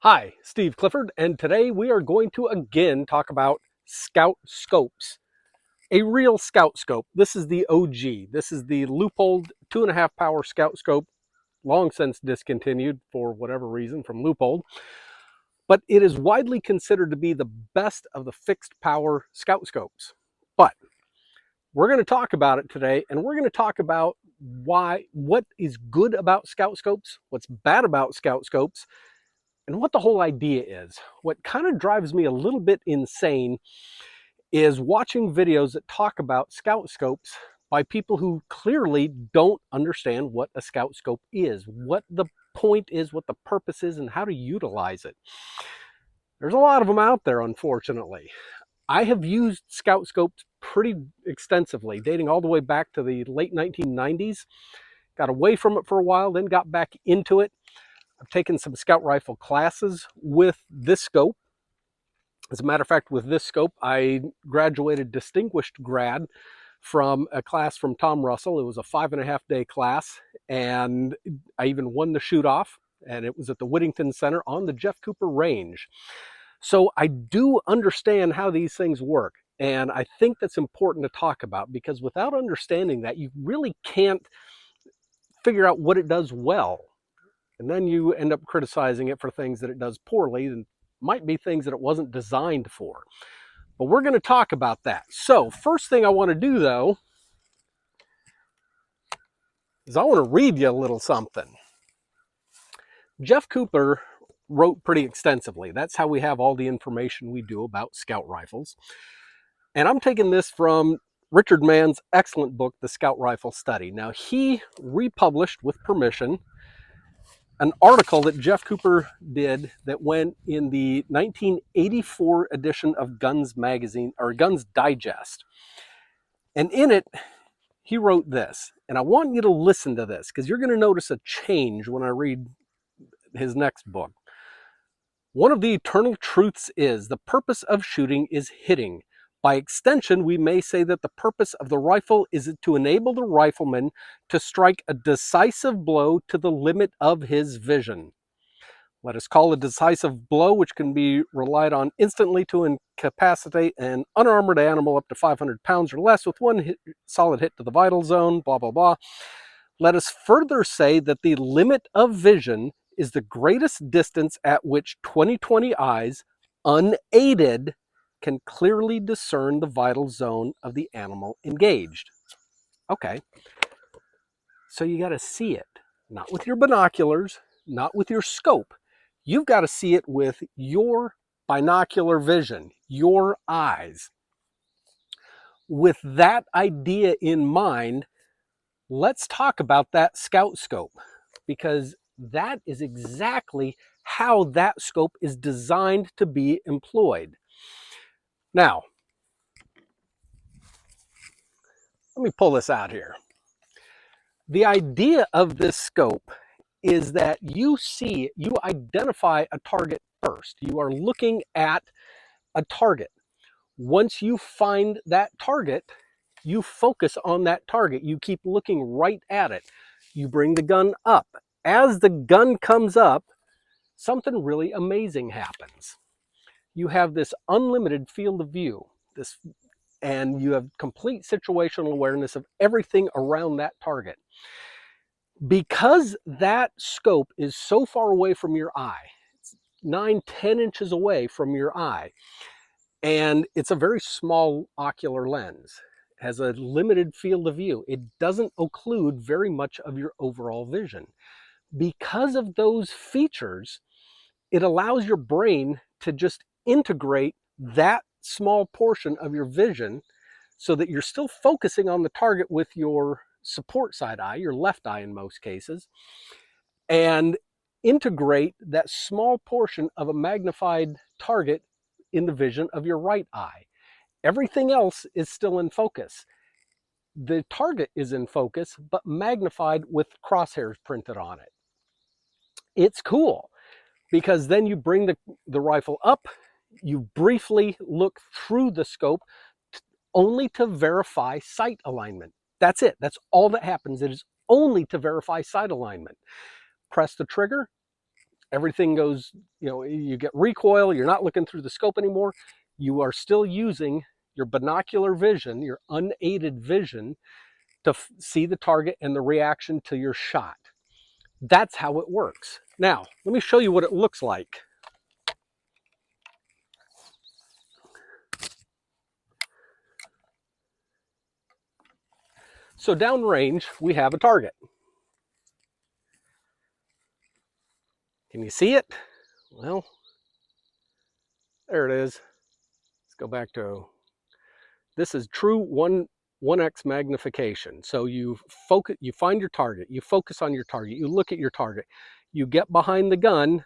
Hi, Steve Clifford, and today we are going to again talk about scout scopes. A real scout scope. This is the OG. This is the Leupold 2.5 power scout scope, long since discontinued for whatever reason from Leupold. But it is widely considered to be the best of the fixed power scout scopes. But we're going to talk about it today, and we're going to talk about what is good about scout scopes, what's bad about scout scopes, and what the whole idea is. What kind of drives me a little bit insane is watching videos that talk about scout scopes by people who clearly don't understand what a scout scope is, what the point is, what the purpose is, and how to utilize it. There's a lot of them out there, unfortunately. I have used scout scopes pretty extensively, dating all the way back to the late 1990s. Got away from it for a while, then got back into it. I've taken some scout rifle classes with this scope. As a matter of fact, with this scope, I graduated distinguished grad from a class from Tom Russell. It was a 5.5-day class, and I even won the shoot off, and it was at the Whittington Center on the Jeff Cooper Range. So I do understand how these things work, and I think that's important to talk about, because without understanding that, you really can't figure out what it does well. And then you end up criticizing it for things that it does poorly, and might be things that it wasn't designed for. But we're going to talk about that. So first thing I want to do, though, is I want to read you a little something. Jeff Cooper wrote pretty extensively. That's how we have all the information we do about scout rifles. And I'm taking this from Richard Mann's excellent book, The Scout Rifle Study. Now, he republished, with permission, an article that Jeff Cooper did that went in the 1984 edition of Guns Magazine, or Guns Digest. And in it, he wrote this, and I want you to listen to this, because you're going to notice a change when I read his next book. One of the eternal truths is the purpose of shooting is hitting. By extension, we may say that the purpose of the rifle is to enable the rifleman to strike a decisive blow to the limit of his vision. Let us call a decisive blow which can be relied on instantly to incapacitate an unarmored animal up to 500 pounds or less with one solid hit to the vital zone, blah, blah, blah. Let us further say that the limit of vision is the greatest distance at which 20/20 eyes, unaided, can clearly discern the vital zone of the animal engaged. Okay, so you got to see it, not with your binoculars, not with your scope. You've got to see it with your binocular vision, your eyes. With that idea in mind, let's talk about that scout scope, because that is exactly how that scope is designed to be employed. Now, let me pull this out here. The idea of this scope is that you identify a target first. You are looking at a target. Once you find that target, you focus on that target. You keep looking right at it. You bring the gun up. As the gun comes up, something really amazing happens. You have this unlimited field of view, and you have complete situational awareness of everything around that target. Because that scope is so far away from your eye, it's 9-10 inches away from your eye, and it's a very small ocular lens, has a limited field of view. It doesn't occlude very much of your overall vision. Because of those features, it allows your brain to just integrate that small portion of your vision so that you're still focusing on the target with your support side eye, your left eye in most cases, and integrate that small portion of a magnified target in the vision of your right eye. Everything else is still in focus. The target is in focus, but magnified with crosshairs printed on it. It's cool, because then you bring the rifle up, you briefly look through the scope only to verify sight alignment. That's it. That's all that happens. It is only to verify sight alignment. Press the trigger, everything goes, you get recoil, you're not looking through the scope anymore. You are still using your binocular vision, your unaided vision, to see the target and the reaction to your shot. That's how it works. Now, let me show you what it looks like. So downrange, we have a target. Can you see it? Well, there it is. Let's go back to, this is true 1x magnification. So you focus, you find your target, you focus on your target, you look at your target, you get behind the gun,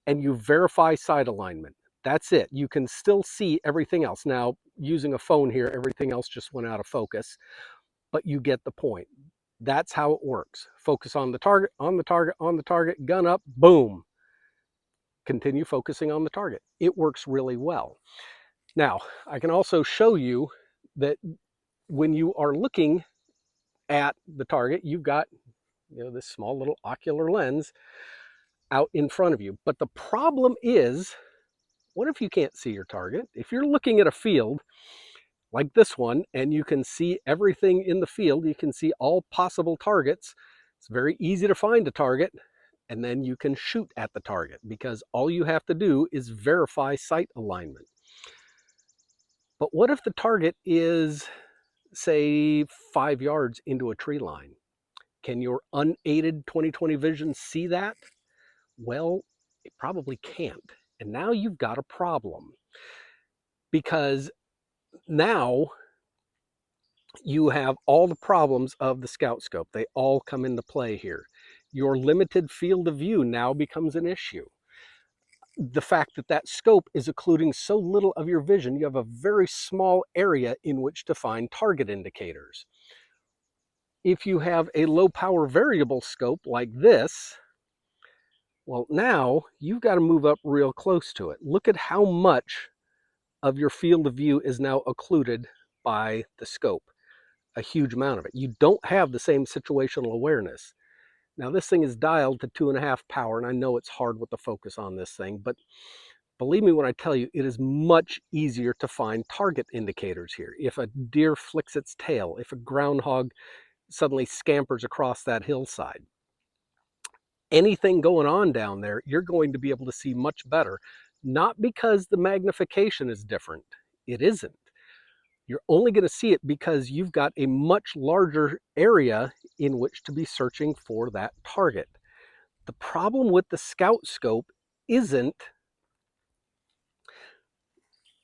and you verify sight alignment. That's it. You can still see everything else. Now, using a phone here, everything else just went out of focus, but you get the point. That's how it works. Focus on the target, on the target, on the target, gun up, boom. Continue focusing on the target. It works really well. Now, I can also show you that when you are looking at the target, you've got this small little ocular lens out in front of you. But the problem is, what if you can't see your target? If you're looking at a field like this one and you can see everything in the field, you can see all possible targets, it's very easy to find a target, and then you can shoot at the target because all you have to do is verify sight alignment. But what if the target is, say, 5 yards into a tree line? Can your unaided 20/20 vision see that? Well, it probably can't. And now you've got a problem, because now you have all the problems of the scout scope. They all come into play here. Your limited field of view now becomes an issue. The fact that that scope is occluding so little of your vision, you have a very small area in which to find target indicators. If you have a low power variable scope like this, well, now you've got to move up real close to it. Look at how much of your field of view is now occluded by the scope. A huge amount of it. You don't have the same situational awareness. Now, this thing is dialed to 2.5 power, and I know it's hard with the focus on this thing, but believe me when I tell you, it is much easier to find target indicators here. If a deer flicks its tail, if a groundhog suddenly scampers across that hillside, anything going on down there, you're going to be able to see much better. Not because the magnification is different. It isn't. You're only going to see it because you've got a much larger area in which to be searching for that target. The problem with the scout scope isn't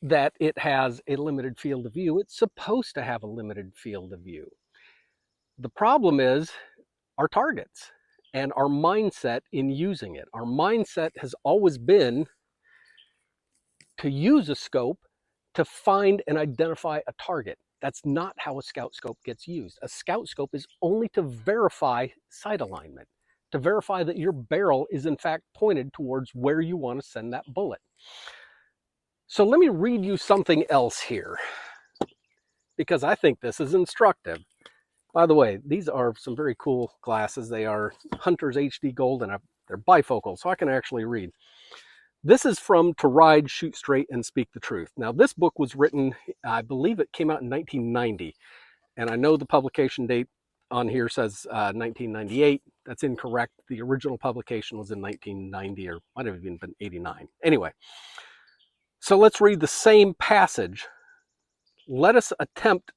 that it has a limited field of view. It's supposed to have a limited field of view. The problem is our targets and our mindset in using it. Our mindset has always been to use a scope to find and identify a target. That's not how a scout scope gets used. A scout scope is only to verify sight alignment, to verify that your barrel is in fact pointed towards where you want to send that bullet. So let me read you something else here, because I think this is instructive. By the way, these are some very cool glasses. They are Hunter's HD Gold, and they're bifocal, so I can actually read. This is from To Ride, Shoot Straight, and Speak the Truth. Now, this book was written, I believe it came out in 1990, and I know the publication date on here says 1998. That's incorrect. The original publication was in 1990, or might have even been 89. Anyway, so let's read the same passage. Let us attempt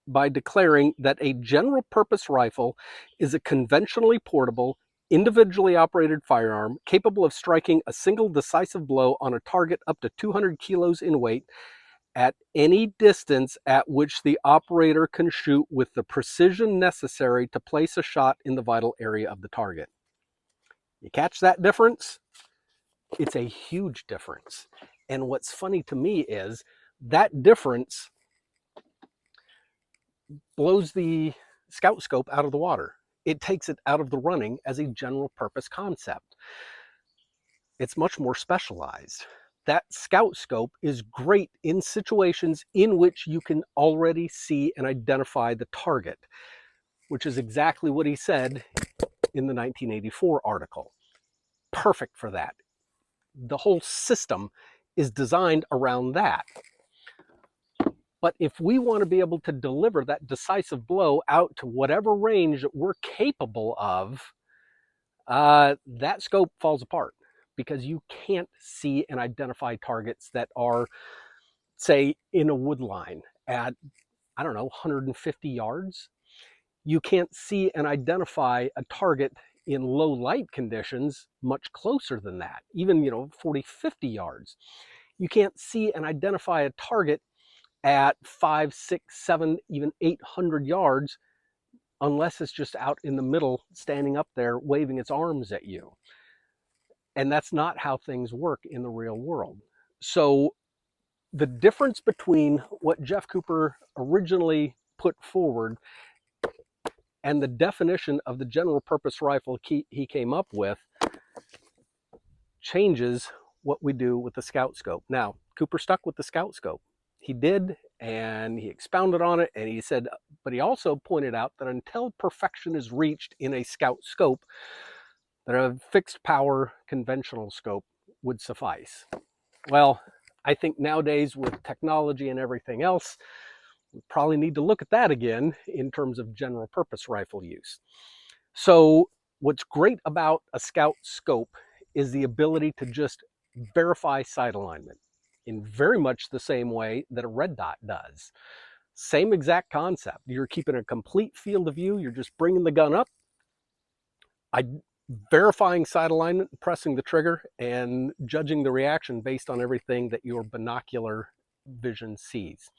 by declaring that a general purpose rifle is a conventionally portable, individually operated firearm capable of striking a single decisive blow on a target up to 200 kilos in weight at any distance at which the operator can shoot with the precision necessary to place a shot in the vital area of the target. You catch that difference? It's a huge difference. And what's funny to me is that difference blows the scout scope out of the water. It takes it out of the running as a general purpose concept. It's much more specialized. That scout scope is great in situations in which you can already see and identify the target, which is exactly what he said in the 1984 article. perfect for that. The whole system is designed around that. But if we want to be able to deliver that decisive blow out to whatever range that we're capable of, that scope falls apart because you can't see and identify targets that are, say, in a wood line at, I don't know, 150 yards. You can't see and identify a target in low light conditions much closer than that, even, 40, 50 yards. You can't see and identify a target at 5, 6, 7, even 800 yards unless it's just out in the middle, standing up there, waving its arms at you. And that's not how things work in the real world. So the difference between what Jeff Cooper originally put forward and the definition of the general purpose rifle he came up with changes what we do with the scout scope. Now, Cooper stuck with the scout scope. He did, and he expounded on it, and he said, but he also pointed out that until perfection is reached in a scout scope, that a fixed power conventional scope would suffice. Well, I think nowadays with technology and everything else, we probably need to look at that again in terms of general purpose rifle use. So what's great about a scout scope is the ability to just verify sight alignment in very much the same way that a red dot does. Same exact concept. You're keeping a complete field of view. You're just bringing the gun up, verifying sight alignment, pressing the trigger, and judging the reaction based on everything that your binocular vision sees.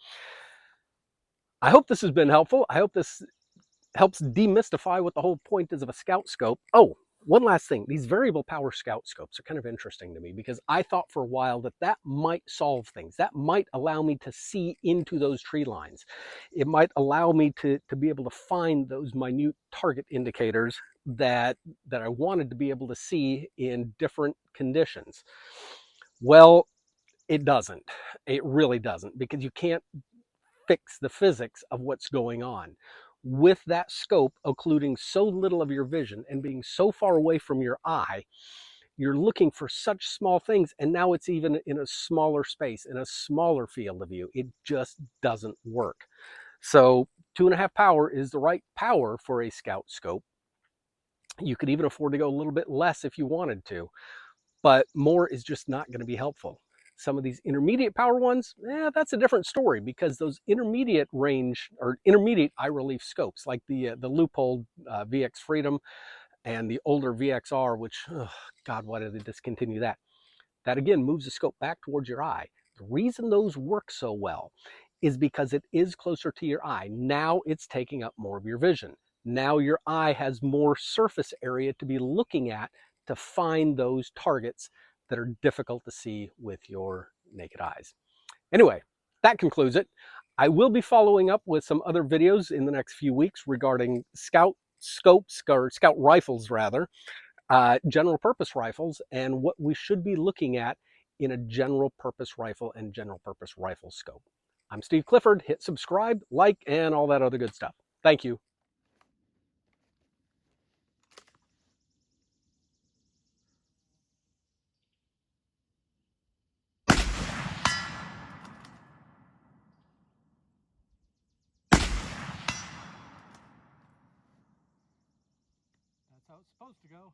I hope this has been helpful. I hope this helps demystify what the whole point is of a scout scope. Oh, one last thing. These variable power scout scopes are kind of interesting to me because I thought for a while that that might solve things. That might allow me to see into those tree lines. It might allow me to be able to find those minute target indicators that I wanted to be able to see in different conditions. Well, it doesn't. It really doesn't, because you can't fix the physics of what's going on. With that scope occluding so little of your vision and being so far away from your eye, you're looking for such small things, and now it's even in a smaller space, in a smaller field of view. It just doesn't work. So 2.5 power is the right power for a scout scope. You could even afford to go a little bit less if you wanted to, but more is just not going to be helpful. Some of these intermediate power ones, that's a different story, because those intermediate range or intermediate eye relief scopes, like the Leupold VX Freedom and the older VXR, which, God, why did they discontinue that? That again moves the scope back towards your eye. The reason those work so well is because it is closer to your eye. Now it's taking up more of your vision. Now your eye has more surface area to be looking at to find those targets that are difficult to see with your naked eyes. Anyway, that concludes it. I will be following up with some other videos in the next few weeks regarding scout scopes, or scout rifles rather, general purpose rifles, and what we should be looking at in a general purpose rifle and general purpose rifle scope. I'm Steve Clifford. Hit subscribe, like, and all that other good stuff. Thank you. That's how it's supposed to go.